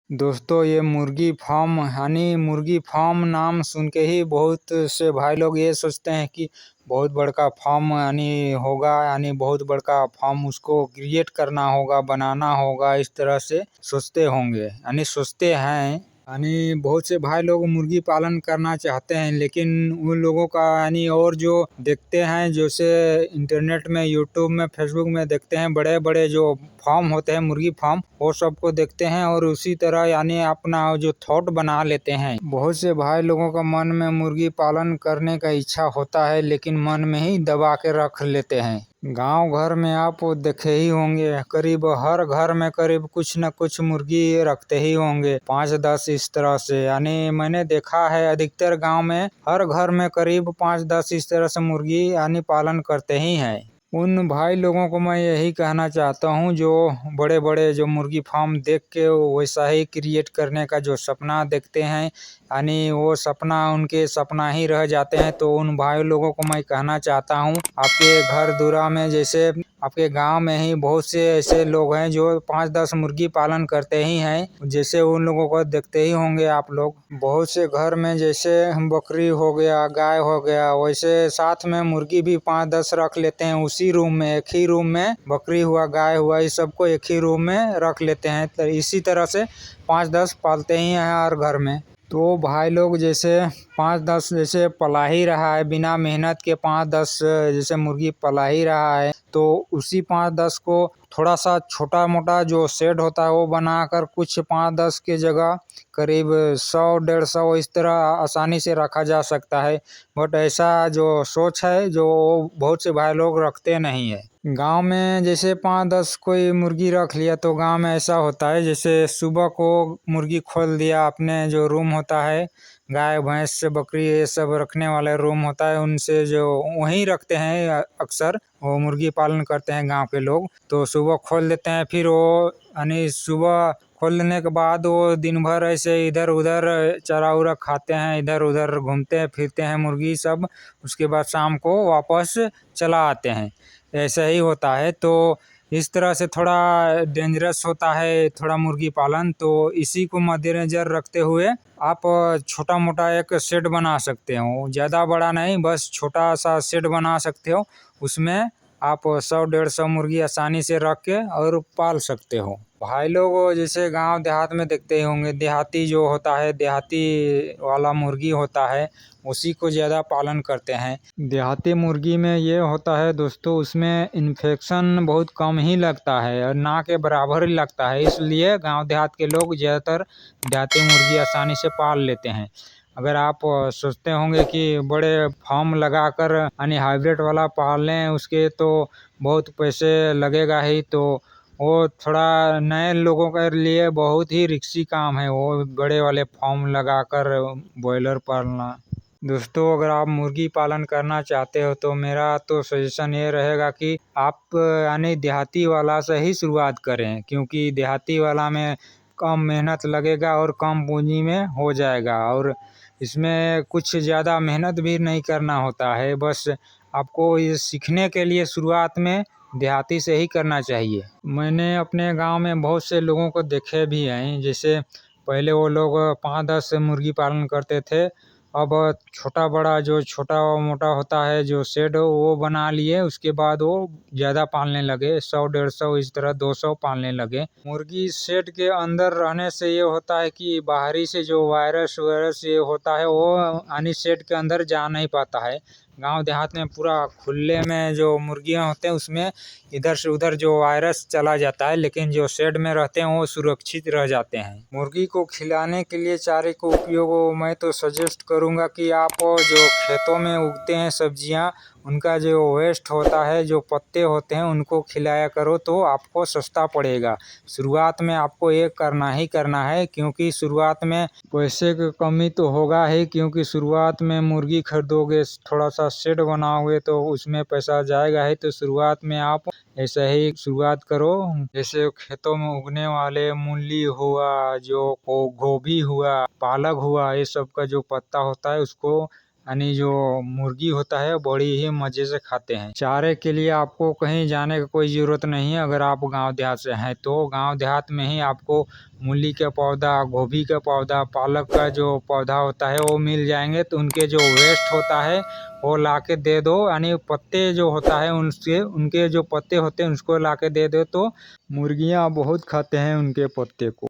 दोस्तों ये मुर्गी फार्म मुर्गी फार्म नाम सुन के ही बहुत से भाई लोग ये सोचते हैं कि बहुत बड़का फार्म होगा, बहुत बड़का फार्म उसको क्रिएट करना होगा, बनाना होगा, इस तरह से सोचते होंगे सोचते हैं। बहुत से भाई लोग मुर्गी पालन करना चाहते हैं, लेकिन उन लोगों का और जो देखते हैं, जैसे इंटरनेट में, यूट्यूब में, फेसबुक में देखते हैं बड़े बड़े जो फार्म होते हैं, मुर्गी फार्म, वो सबको देखते हैं और उसी तरह अपना जो थॉट बना लेते हैं। बहुत से भाई लोगों का मन में मुर्गी पालन करने का इच्छा होता है, लेकिन मन में ही दबा के रख लेते हैं। गांव घर में आप देखे ही होंगे, करीब हर घर में करीब कुछ न कुछ मुर्गी रखते ही होंगे, 5-10 इस तरह से। मैंने देखा है अधिकतर गांव में हर घर में करीब 5-10 इस तरह से मुर्गी पालन करते ही हैं। उन भाई लोगों को मैं यही कहना चाहता हूं, जो बड़े बड़े जो मुर्गी फार्म देख के वैसा ही क्रिएट करने का जो सपना देखते हैं, वो सपना उनके सपना ही रह जाते हैं। तो उन भाई लोगों को मैं कहना चाहता हूं, आपके घर दुरा में, जैसे आपके गांव में ही बहुत से ऐसे लोग हैं जो 5-10 मुर्गी पालन करते ही हैं, जैसे उन लोगों को देखते ही होंगे आप लोग। बहुत से घर में जैसे बकरी हो गया, गाय हो गया, वैसे साथ में मुर्गी भी 5-10 रख लेते हैं उसी रूम में। एक ही रूम में बकरी हुआ, गाय हुआ, इस सबको एक ही रूम में रख लेते हैं। तो इसी तरह से 5-10 पालते ही हैं हर घर में। तो भाई लोग जैसे 5-10 जैसे पला ही रहा है, बिना मेहनत के 5-10 जैसे मुर्गी पला ही रहा है, तो उसी 5-10 को थोड़ा सा छोटा मोटा जो शेड होता है वो बनाकर कुछ 5-10 के जगह करीब 100-150 इस तरह आसानी से रखा जा सकता है। बट ऐसा जो सोच है, जो बहुत से भाई लोग रखते नहीं है। गांव में जैसे 5-10 कोई मुर्गी रख लिया, तो गांव में ऐसा होता है, जैसे सुबह को मुर्गी खोल दिया, अपने जो रूम होता है, गाय भैंस बकरी ये सब रखने वाले रूम होता है, उनसे जो वहीं रखते हैं, अक्सर वो मुर्गी पालन करते हैं गांव के लोग। तो सुबह खोल देते हैं, फिर वो सुबह खोलने के बाद वो दिन भर ऐसे इधर उधर चरा उरा खाते हैं, इधर उधर घूमते फिरते हैं मुर्गी सब। उसके बाद शाम को वापस चला आते हैं, ऐसा ही होता है। तो इस तरह से थोड़ा डेंजरस होता है थोड़ा मुर्गी पालन। तो इसी को मद्देनजर रखते हुए आप छोटा मोटा एक शेड बना सकते हो, ज़्यादा बड़ा नहीं, बस छोटा सा शेड बना सकते हो। उसमें आप 100-150 मुर्गी आसानी से रख के और पाल सकते हो। भाई लोग जैसे गांव देहात में देखते ही होंगे, देहाती जो होता है, देहाती वाला मुर्गी होता है, उसी को ज़्यादा पालन करते हैं। देहाती मुर्गी में ये होता है दोस्तों, उसमें इन्फेक्शन बहुत कम ही लगता है और ना के बराबर ही लगता है, इसलिए गांव देहात के लोग ज़्यादातर देहाती मुर्गी आसानी से पाल लेते हैं। अगर आप सोचते होंगे कि बड़े फार्म लगाकर हाइब्रिड वाला पाल लें, उसके तो बहुत पैसे लगेगा ही, तो वो थोड़ा नए लोगों के लिए बहुत ही रिस्की काम है, वो बड़े वाले फार्म लगाकर बॉयलर पालना। दोस्तों अगर आप मुर्गी पालन करना चाहते हो, तो मेरा तो सजेशन ये रहेगा कि आप देहाती वाला से ही शुरुआत करें, क्योंकि देहाती वाला में कम मेहनत लगेगा और कम पूंजी में हो जाएगा, और इसमें कुछ ज़्यादा मेहनत भी नहीं करना होता है। बस आपको ये सीखने के लिए शुरुआत में देहाती से ही करना चाहिए। मैंने अपने गांव में बहुत से लोगों को देखे भी हैं, जैसे पहले वो लोग 5-10 मुर्गी पालन करते थे, अब छोटा बड़ा जो छोटा मोटा होता है जो शेड वो बना लिए, उसके बाद वो ज़्यादा पालने लगे, 100-150 इस तरह 200 पालने लगे। मुर्गी शेड के अंदर रहने से ये होता है कि बाहरी से जो वायरस ये होता है, वो शेड के अंदर जा नहीं पाता है। गांव देहात में पूरा खुले में जो मुर्गियां होते हैं, उसमें इधर से उधर जो वायरस चला जाता है, लेकिन जो शेड में रहते हैं वो सुरक्षित रह जाते हैं। मुर्गी को खिलाने के लिए चारे को उपयोग मैं तो सजेस्ट करूंगा कि आप जो खेतों में उगते हैं सब्जियां, उनका जो वेस्ट होता है, जो पत्ते होते हैं, उनको खिलाया करो, तो आपको सस्ता पड़ेगा। शुरुआत में आपको ये करना ही करना है, क्योंकि शुरुआत में पैसे की कमी तो होगा ही, क्योंकि शुरुआत में मुर्गी खरीदोगे, थोड़ा सा शेड बनाओगे, तो उसमें पैसा जाएगा ही। तो शुरुआत में आप ऐसे ही शुरुआत करो, जैसे खेतों में उगने वाले मूली हुआ, जो गोभी हुआ, पालक हुआ, ये सब का जो पत्ता होता है उसको यानी जो मुर्गी होता है बड़ी ही मजे से खाते हैं। चारे के लिए आपको कहीं जाने की कोई ज़रूरत नहीं है। अगर आप गांव देहात से हैं तो गांव देहात में ही आपको मूली का पौधा, गोभी का पौधा, पालक का जो पौधा होता है वो मिल जाएंगे। तो उनके जो वेस्ट होता है वो ला के दे दो, यानी पत्ते जो होता है उनसे, उनके जो पत्ते होते हैं उसको ला के दे दो, तो मुर्गियाँ बहुत खाते हैं उनके पत्ते को।